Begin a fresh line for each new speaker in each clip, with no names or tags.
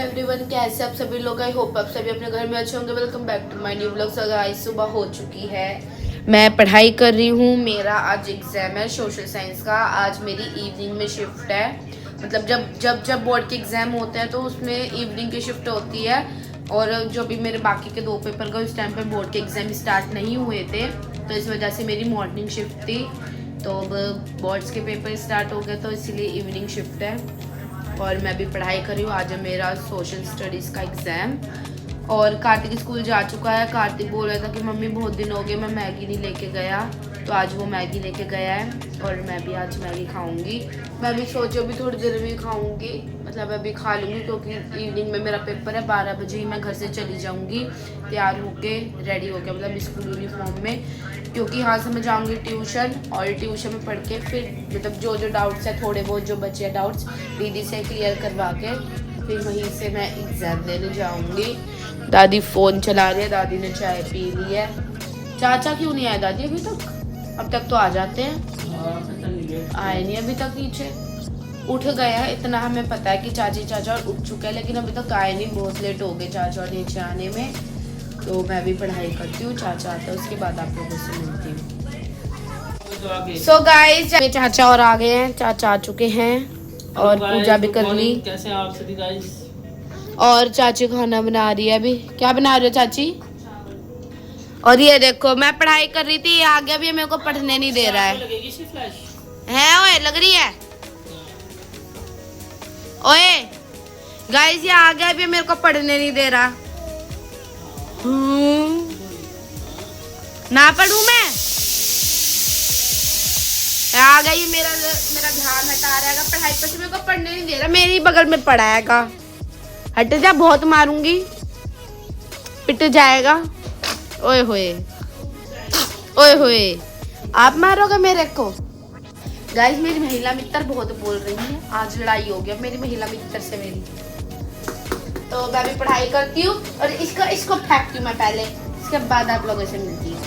Everyone, कैसे आप सभी लोग। आई होप आप सभी अपने घर में अच्छे होंगे। Welcome back to my new vlog. Guys सुबह हो चुकी है, मैं पढ़ाई कर रही हूँ। मेरा आज एग्जाम है सोशल साइंस का। आज मेरी इवनिंग में शिफ्ट है। मतलब जब बोर्ड के एग्जाम होते हैं तो उसमें इवनिंग की शिफ्ट होती है। और जो भी मेरे बाकी के 2 पेपर का उस टाइम पे बोर्ड के एग्जाम स्टार्ट नहीं हुए थे, तो इस वजह से मेरी मॉर्निंग शिफ्ट थी। तो अब बोर्ड्स के पेपर स्टार्ट हो गए तो इसीलिए इवनिंग शिफ्ट है और मैं भी पढ़ाई कर रही हूँ। आज है मेरा सोशल स्टडीज़ का एग्ज़ाम। और कार्तिक स्कूल जा चुका है। कार्तिक बोल रहा था कि मम्मी बहुत दिन हो गए मैं मैगी नहीं लेके गया, तो आज वो मैगी लेके गया है और मैं भी आज मैगी खाऊंगी। मैं भी सोचो भी थोड़ी देर में खाऊंगी, मतलब अभी खा लूँगी क्योंकि इवनिंग में मेरा पेपर है। 12 बजे ही मैं घर से चली जाऊँगी तैयार होके, रेडी होके, मतलब स्कूल यूनिफॉर्म में, क्योंकि यहाँ से मैं जाऊँगी ट्यूशन और ट्यूशन में पढ़ के फिर मतलब जो डाउट्स है, थोड़े बहुत जो बचे हैं डाउट्स, दीदी से क्लियर करवा के फिर वहीं से मैं एग्ज़ाम देने जाऊँगी। दादी फ़ोन चला रही है, दादी ने चाय पी ली है। चाचा क्यों नहीं आए दादी अभी तक? अब तक तो आ जाते हैं, आए नहीं अभी तक। नीचे उठ गए हैं, इतना हमें पता है कि चाची चाचा उठ चुके हैं, लेकिन अभी तक आए नहीं। बहुत लेट हो गए चाचा और नीचे आने में। तो मैं भी पढ़ाई करती हूँ, चाचा आता है उसके बाद आप लोगों से मिलती हूँ। सो गाइस, चाचा और आ गए हैं, चाचा आ चुके हैं और पूजा भी कर ली।
कैसे आप सभी गाइस?
और चाची खाना बना रही है। अभी क्या बना रही हो चाची? और ये देखो मैं पढ़ाई कर रही थी, ये आ गया, भी मेरे को पढ़ने नहीं दे रहा है। ओए लग रही है। ओए गाइस, ये आ गया, भी मेरे को पढ़ने नहीं दे रहा। ना पढ़ूं मैं? आ गई, मेरा ध्यान हटा रहेगा पढ़ाई पर से, मेरे को पढ़ने नहीं दे रहा। मेरी बगल में पढ़ाएगा, हट जा, बहुत मारूंगी, पिट जाएगा। ओए होए ओए होए, आप मारोगे मेरे को? गाइस, मेरी महिला मित्र बहुत बोल रही है, आज लड़ाई हो गया मेरी महिला मित्र से मेरी। तो मैं भी पढ़ाई करती हूँ और इसको फेंकती हूँ मैं पहले, इसके बाद आप लोगों से मिलती हूँ।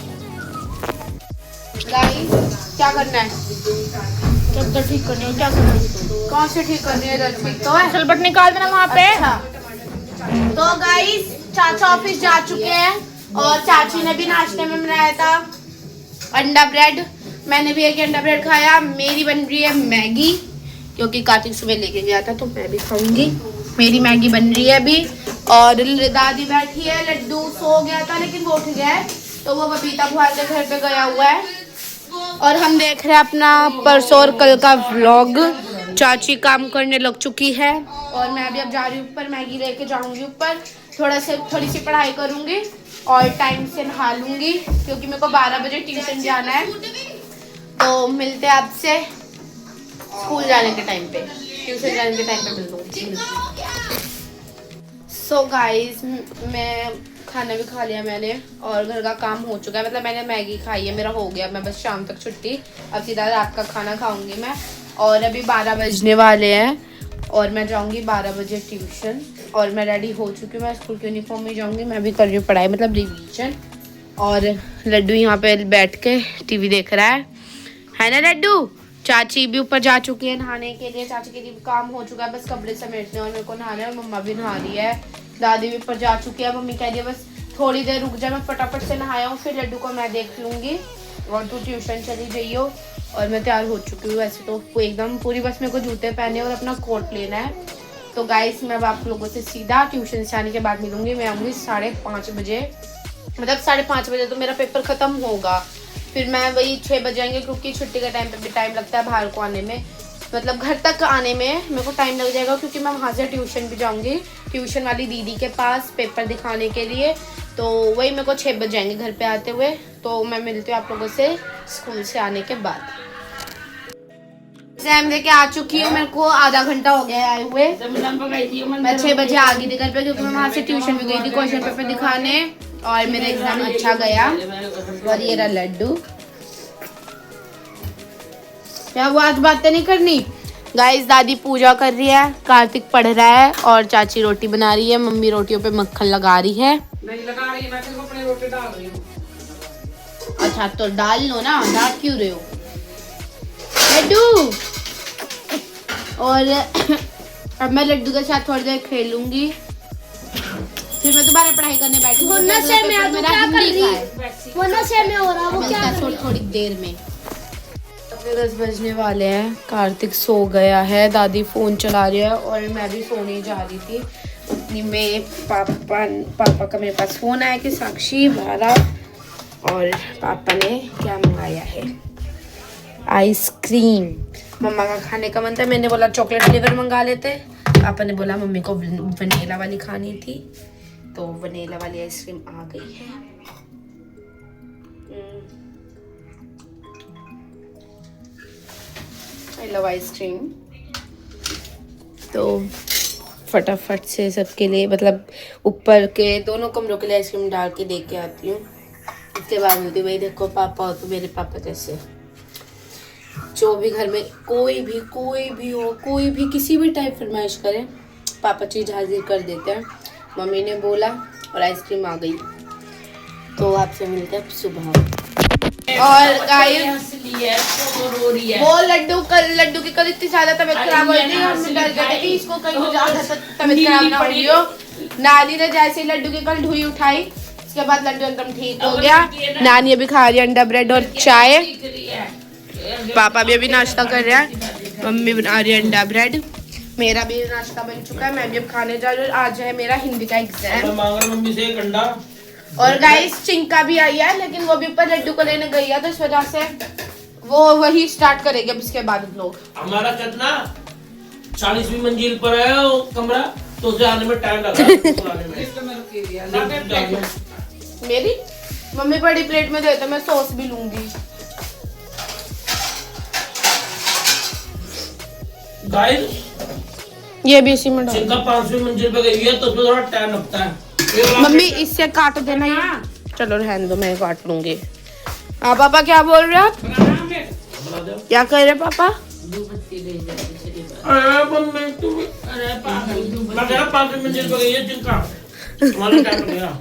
गाइस, क्या करना है?
चद्दर ठीक करनी है। क्या करना है?
कौन से ठीक करनी है? ठीक तो है,
सलबट निकाल देना वहाँ पे।
अच्छा। तो गाइस, चाचा ऑफिस जा चुके हैं और चाची ने भी नाश्ते में बनाया था अंडा ब्रेड। मैंने भी एक अंडा ब्रेड खाया। मेरी बन रही है मैगी, क्योंकि कार्तिक सुबह लेके गया था तो मैं भी खाऊंगी। मेरी मैगी बन रही है अभी। और दादी बैठी है, लड्डू सो गया था लेकिन वो उठ गया है, तो वो बबीता बुआ के घर पे गया हुआ है। और हम देख रहे हैं अपना परसों और कल का व्लॉग। चाची काम करने लग चुकी है और मैं भी अब जा रही हूँ ऊपर, मैगी लेके जाऊंगी ऊपर, थोड़ी सी पढ़ाई करूंगी और टाइम से नहा लूंगी, क्योंकि मेरे को 12 बजे ट्यूशन जाना है। तो मिलते हैं आपसे स्कूल जाने के टाइम पे, ट्यूशन जाने के टाइम पे मिलूंगी। सो गाइस, मैं खाना भी खा लिया मैंने और घर का काम हो चुका है। मतलब मैंने मैगी खाई है, मेरा हो गया, मैं बस शाम तक छुट्टी, अब सीधा रात का खाना खाऊंगी मैं। और अभी 12 बजने वाले हैं और मैं जाऊंगी 12 बजे ट्यूशन। और मैं रेडी हो चुकी हूँ, मैं स्कूल के यूनिफॉर्म में जाऊंगी। मैं भी कर रही हूँ पढ़ाई, मतलब रिवीजन। और लड्डू यहाँ पे बैठ के टीवी देख रहा है ना लड्डू? चाची भी ऊपर जा चुकी है नहाने के लिए, चाची के लिए काम हो चुका है, बस कपड़े समेटने और मेरे को नहाना है। और मम्मा भी नहा रही है, दादी भी ऊपर जा चुकी है। मम्मी कह रही है बस थोड़ी देर रुक जा, मैं फटाफट से नहाया हूँ, फिर लड्डू को मैं देख लूँगी और तू ट्यूशन चली जाइयो। और मैं तैयार हो चुकी हूँ वैसे तो एकदम पूरी, बस मेरे को जूते पहने और अपना कोट लेना है। तो गाइस, मैं अब आप लोगों से सीधा ट्यूशन से आने के बाद मिलूँगी। मैं आऊँगी 5:30 बजे, मतलब 5:30 बजे तो मेरा पेपर ख़त्म होगा। फिर मैं वही 6 बजे आएंगे, क्योंकि छुट्टी का टाइम पे भी टाइम लगता है बाहर को आने में, मतलब घर तक आने में मेरे को टाइम लग जाएगा, क्योंकि मैं वहाँ से ट्यूशन भी जाऊँगी, ट्यूशन वाली दीदी के पास पेपर दिखाने के लिए। तो वही मेरे को 6 बज जाएंगे घर पे आते हुए। तो मैं मिलती हूँ आप लोगों से स्कूल से आने के बाद। एग्जाम देके आ चुकी हूँ, मेरे को आधा घंटा हो गया आए हुए। मैं 6 बजे आ गई थी घर पे, क्योंकि मैं वहाँ से ट्यूशन भी गई थी क्वेश्चन पेपर दिखाने और मेरा एग्जाम अच्छा गया। और ये रहा लड्डू। क्या वो आज बातें नहीं करनी? गाइस, दादी पूजा कर रही है, कार्तिक पढ़ रहा है और चाची रोटी बना रही है। मम्मी रोटियों पे मक्खन लगा रही है।
नहीं लगा रही है, मैं सिर्फ अपनी रोटी डाल रही हूँ।
अच्छा तो डाल लो ना, डाल क्यों रहे हो लड्डू? और अब मैं लड्डू के साथ थोड़ी देर खेलूंगी, फिर मैं दोबारा पढ़ाई करने बैठूंगी।
वरना से मैं
पेपर मेरा
क्या कर
हिंदी का
रही?
है।
वरना से मैं हो रहा वो क्या कर रही?
थोड़ी देर में 10 बजने वाले हैं। कार्तिक सो गया है, दादी फोन चला रही है और मैं भी सोने जा रही थी। उतनी में पापा का मेरे पास फोन आया कि साक्षी बारा, और पापा ने क्या मंगाया है, आइसक्रीम। मम्मा का खाने का मन था, मैंने बोला चॉकलेट फ्लेवर मंगा लेते। पापा ने बोला मम्मी को वनीला वाली खानी थी, तो वनीला वाली आइसक्रीम आ गई है। I love ice cream. तो फटाफट से सबके लिए, मतलब ऊपर के दोनों कमरों के लिए आइसक्रीम डाल के दे के आती हूँ। इसके बाद बोलती हूँ भाई देखो पापा हो तो मेरे पापा जैसे, जो भी घर में कोई भी हो, कोई भी किसी भी टाइप फरमाइश करे, पापा चीज़ हाजिर कर देते हैं। मम्मी ने बोला और आइसक्रीम आ गई। तो आपसे मिलते हैं सुबह। और गाइस वो लड्डू की कल इतनी ज्यादा तबीयत खराब हो गई, हम डर गए थे कि इसको कहीं ज्यादा तबीयत खराब ना हो रही हो। नानी ने जैसे ही लड्डू की कल ढुई उठाई, इसके बाद लड्डू एकदम ठीक हो गया। नानी अभी खा रही है अंडा ब्रेड और चाय, पापा भी अभी नाश्ता कर रहे हैं, मम्मी बना रही है अंडा ब्रेड। मेरा भी नाश्ता बन चुका है, मैं भी अब खाने जा रही हूँ। आज है मेरा हिंदी का एग्जाम।
मम्मी से एक अंडा।
और गाइस चिंका भी आई है, लेकिन वो भी ऊपर लड्डू को लेने गई है, तो इस वजह से वो वही स्टार्ट करेगी अब इसके बाद हम लोग।
हमारा कितना 40वीं मंजिल पर है वो कमरा, तो उसे आने में टाइम लगा।
मेरी मम्मी बड़ी प्लेट में देते, मैं सॉस भी लूंगी।
गाइस
ये भी इसी में डाल।
चिंका 5वीं मंजिल पे गई है, तो उसमें थोड़ा टाइम लगता है।
मम्मी इससे काट देना ये। चलो रहने दो, मैं काट लूंगी। हाँ पापा क्या बोल रहे हो आप? क्या कह रहे पापा?
अरे मम्मी तुम, मैं कह रहा 5वीं मंजिल पे गई है चिंका, हमारा टाइम लगेगा।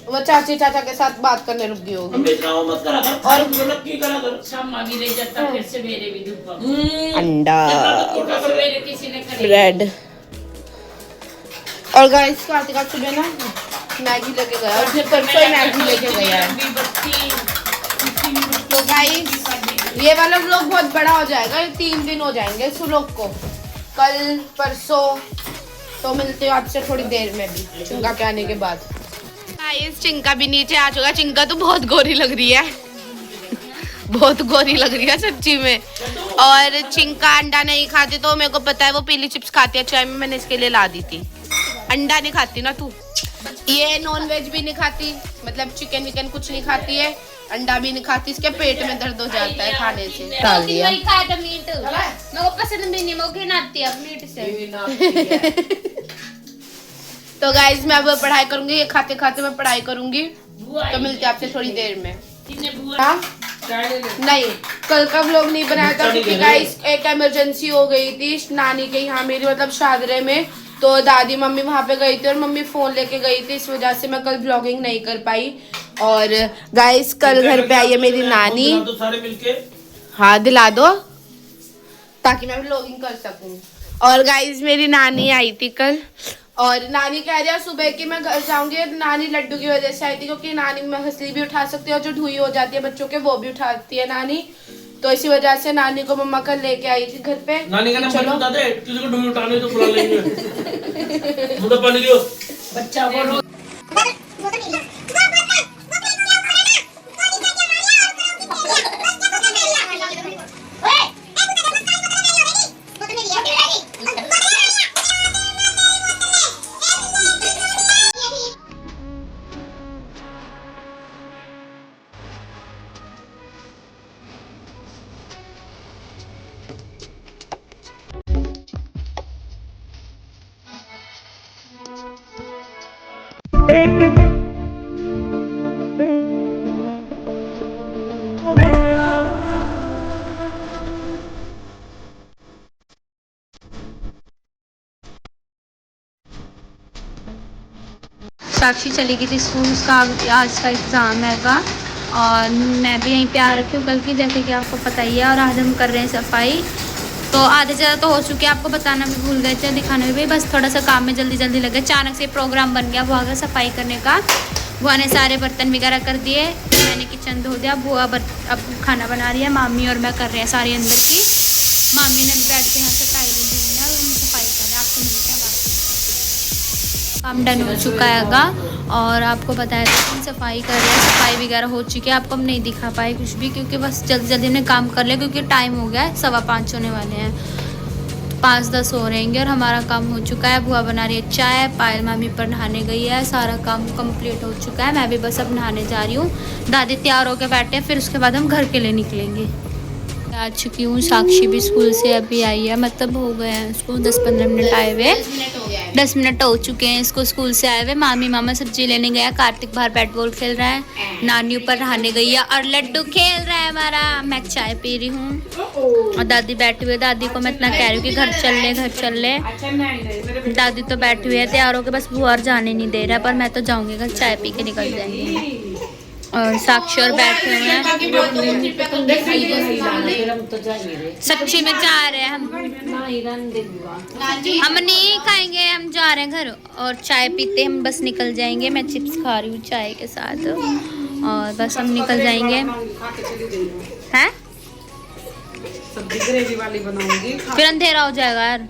वो चाची चाचा के साथ बात करने रुक गई होगी।
मम्मी इतना वो मत करा कर, और गलत की करा कर।
शामा भी ले जाता, फिर सवेरे भी धूप
अंडा
सवेरे किसी ने करे।
ब्रेड। और गाइस कार्तिक आज सुबह ना मैगी लेके गया, और फिर परसों ही मैगी लेके गया है। तो गाइस ये वाला व्लॉग बहुत बड़ा हो जाएगा, 3 दिन हो जाएंगे इस व्लॉग को, कल परसों। तो मिलते हो आपसे थोड़ी देर में भी चिंका के आने के बाद। गाइस चिंका भी नीचे आ चुका। चिंका तो बहुत गोरी लग रही है, बहुत गोरी लग रही है सच्ची में। और चिंका अंडा नहीं खाती, तो मेरे को पता है वो पीली चिप्स खाती है चाय में, मैंने इसके लिए ला दी थी। अंडा नहीं खाती ना तू, ये नॉन वेज भी नहीं खाती, मतलब चिकन विकन कुछ नहीं खाती है, अंडा भी नहीं खाती, इसके पेट में दर्द हो जाता है खाने से। डाल दिया।
वही खाया था मीट, मेरे को पसंद भी नहीं, मैं घिनाती है मीट से।
तो गाइज मैं अब पढ़ाई करूंगी, ये खाते खाते मैं पढ़ाई करूंगी। तो मिलते हैं आपसे थोड़ी देर में। हाँ? नहीं कल का व्लॉग नहीं बनाया था क्योंकि गाइस एक इमरजेंसी हो गई थी नानी के यहाँ, मेरी मतलब शादरे में। तो दादी मम्मी वहाँ पे गई थी और मम्मी फोन लेके गई थी, इस वजह से मैं कल व्लॉगिंग नहीं कर पाई। और गाइस कल घर पे आई है मेरी नानी।
तो सारे मिलके
हाँ दिला दो ताकि मैं व्लॉगिंग कर सकूं। और गाइस मेरी नानी आई थी कल, और नानी कह रही है सुबह की मैं घर जाऊंगी। नानी लड्डू की वजह से आई थी, क्योंकि नानी में हंसली भी उठा सकती है और जो ढुई हो जाती है बच्चों के वो भी उठाती है नानी। तो इसी वजह से नानी को मम्मा कल लेके आई थी घर पे।
नानी का नाम
चलो
बता दे, किसी को ढूंढ उठाने तो बुला लेंगे। मुझे पानी दियो
बच्चा को
साक्षी चली गई थी स्कूल, उसका आज का एग्ज़ाम हैगा और मैं भी यहीं पे आ रखी हूँ कल की, जैसे कि आपको पता ही है। और आज हम कर रहे हैं सफाई, तो आधे ज़्यादा तो हो चुके हैं, आपको बताना भी भूल गए थे, दिखाने में भी बस थोड़ा सा काम में जल्दी जल्दी लगे। अचानक से प्रोग्राम बन गया बुआ का सफाई करने का। बुआ ने सारे बर्तन वगैरह कर दिए, मैंने किचन धो दिया। बुआ अब खाना बना रही है, मामी और मैं कर रहे हैं सारी अंदर की। मामी ने बैठ के यहाँ से टाइलें धोनी है और हम सफाई कर रहे हैं। आपसे मिलते हैं बात। काम डन हो चुका हैगा और आपको बताया था कि हम सफाई कर रहे हैं, सफाई वगैरह हो चुकी है। आपको हम नहीं दिखा पाए कुछ भी क्योंकि बस जल्दी जल्दी हमने काम कर लिया क्योंकि टाइम हो गया है, 5:15 होने वाले हैं, 5:10 हो रहेंगे और हमारा काम हो चुका है। बुआ बना रही है चाय, पायल मामी पर नहाने गई है, सारा काम कंप्लीट हो चुका है। मैं भी बस अब नहाने जा रही हूँ। दादी तैयार होकर बैठे हैं, फिर उसके बाद हम घर के लिए निकलेंगे। आ चुकी हूँ, साक्षी भी स्कूल से अभी आई है, मतलब हो गए हैं उसको 10-15 मिनट आए हुए, 10 मिनट हो चुके हैं इसको स्कूल से आए हुए। मामी मामा सब्जी लेने गया, कार्तिक बाहर बैट बॉल खेल रहा है, नानी ऊपर नहाने गई है और लड्डू खेल रहा है हमारा। मैं चाय पी रही हूँ और दादी बैठी हुई है। दादी को मैं इतना कह रही हूँ कि घर चल ले, घर चल ले। दादी तो बैठी हुई है तैयार होकर, बस बुआ जाने नहीं दे रहा, पर मैं तो जाऊँगी घर, चाय पी के निकल जाएंगे। और साक्षी और बैठे हुए हैं, सच्ची में जा रहे हैं हम नहीं खाएंगे, हम जा रहे हैं घर और चाय पीते हम बस निकल जाएंगे। मैं चिप्स खा रही हूँ चाय के साथ और बस हम निकल जाएंगे। हैं
सब्जी ग्रेवी वाली बनाऊंगी,
फिर अंधेरा हो जाएगा यार,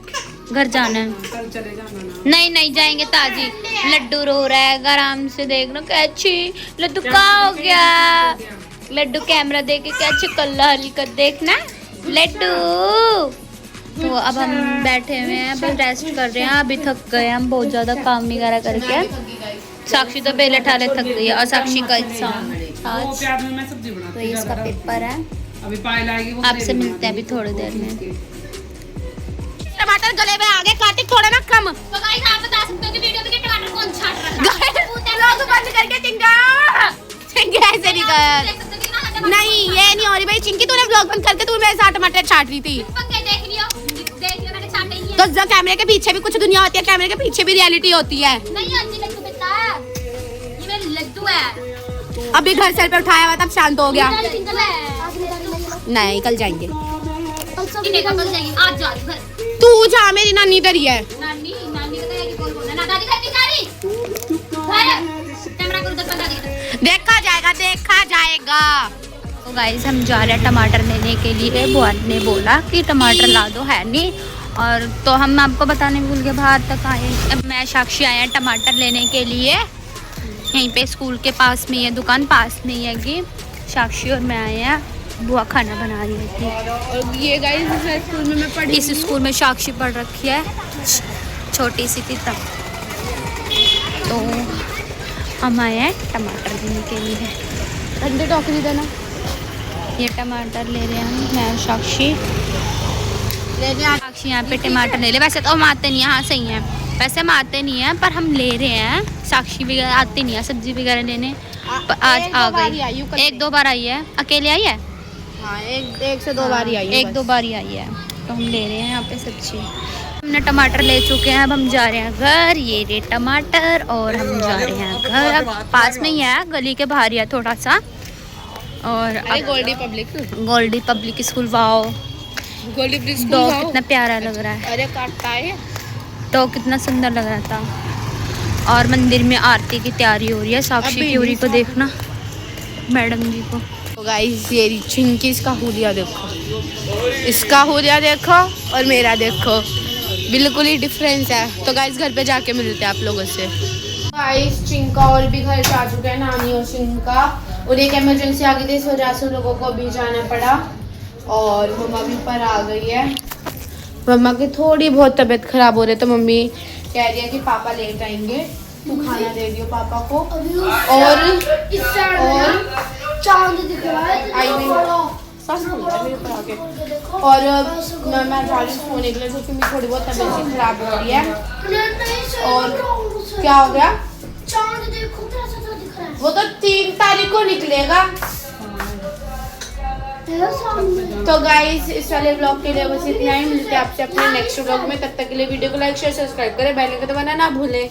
घर जाना है।
कल चले जाना ना।
नहीं जाएंगे। ताजी लड्डू रो रहा है, आराम से देखना। कैची लड्डू का हो गया, लड्डू कैमरा देके कैची कल्ला हरकत देखना लड्डू। तो अब हम बैठे हुए हैं, बस रेस्ट कर रहे हैं। अभी थक गए हम बहुत ज़्यादा काम वगैरह करके। साक्षी तो पहले ठाले थक गई है और साक्षी का एग्जाम आज,
प्याज में मैं सब्जी बनाती
तो ये इसका पेपर है।
अभी पायल आएगी, वो
आपसे मिलते हैं अभी थोड़ी देर में।
टमाटर गले में आगे, कार्तिक थोड़ा ना कम।
तो गाइस आप बता सकते हो कि वीडियो में टमाटर कौन छाट रहा है?
लोग बंद करके चिंकी ऐसे नहीं कर। नहीं ये नहीं हो रही भाई चिंकी, तूने व्लॉग बंद करके तू मेरे साथ टमाटर छाट रही थी।
देख लियो मैंने छाटे ही है।
तो जो कैमरे के पीछे भी कुछ दुनिया होती है, कैमरे के पीछे भी रियलिटी होती है।
नहीं आती लड्डू बेटा, ये मेरा लड्डू है।
अभी घर सर पे उठाया हुआ तब शांत हो गया। नहीं कल जाएंगे,
आज जा घर।
तू जा, मेरी नानी इधर ही है।
नानी बताएगी कौन बोल रहा है ना, दादी घर नहीं जा रही। कैमरा को उधर पर दादी की
देखा जाएगा।
तो गाइस हम जा रहे हैं टमाटर लेने के लिए। बुआ ने बोला कि टमाटर ला दो, है नहीं, और तो हम आपको बताने भूल गए, बाहर तक आए। अब मैं साक्षी आए हैं टमाटर लेने के लिए। यहीं पे स्कूल के पास में ही है दुकान, पास में ही है कि साक्षी और मैं आए हैं। बुआ खाना बना रही थी।
और ये गाइस स्कूल में मैं पढ़ी,
इस स्कूल में साक्षी पढ़ रखी है, छोटी सी थी तब। तो हम आए हैं टमाटर लेने के लिए।
ठंडे टोकरी देना।
ये टमाटर ले रहे हैं हम, मैं और साक्षी। साक्षी यहाँ पे टमाटर ले ले। वैसे तो हम आते नहीं हैं, हाँ सही है, वैसे हम आते नहीं हैं पर हम ले रहे हैं। साक्षी वगैरह आती नहीं है सब्जी वगैरह लेने, पर आज आ गई। 1-2 बार आई है। अकेले आई है?
हाँ, एक से दो बार ही आई है।
1-2 बार ही आई है। तो हम ले रहे हैं यहाँ पे सब्जी। हमने टमाटर ले चुके हैं, अब हम जा रहे हैं घर। ये रे टमाटर और हम जा रहे हैं घर। अब पास में ही है, गली के बाहर ही है थोड़ा सा। और
Goldie
public school, wow dog कितना प्यारा लग रहा है।
अरे काटता है
डॉग कितना सुंदर लग रहा था। और मंदिर में आरती की तैयारी हो रही है। साक्षी प्यूरी को देखना, मैडम जी को।
तो गाइस ये चिंकी, इसका हुलिया देखो, इसका हुलिया देखो और मेरा देखो, बिल्कुल ही डिफरेंस है। तो गाइस घर पे जाके मिलते हैं आप लोगों से। गाइस चिंका और भी घर पे आ चुके हैं, नानी और चिंका, और एक इमरजेंसी आ गई थी, इस वजह से लोगों को अभी जाना पड़ा। और मम्मा भी ऊपर आ गई है। मम्मा की थोड़ी बहुत तबीयत खराब हो रही है, तो मम्मी कह रही है कि पापा लेट आएंगे, तू खाना दे दियो पापा को। और
चांद दिख रहा है
आई नहीं मेरे ऊपर आके। और मैं जा रही हूँ सोने के लिए क्योंकि मेरी थोड़ी बहुत तबीयत सी खराब हो रही है। और क्या हो गया?
चांद देखो कैसा तो दिख रहा है।
वो तो 3 तारीख को निकलेगा। तो गाइस इस वाले ब्लॉग के लिए बस इतना ही। मिलते हैं आपसे अपने नेक्स्ट ब्लॉग में। तब तक के लिए वीडियो को लाइक शेयर सब्सक्राइब करें, बेल आइकन दबाना ना भूलें।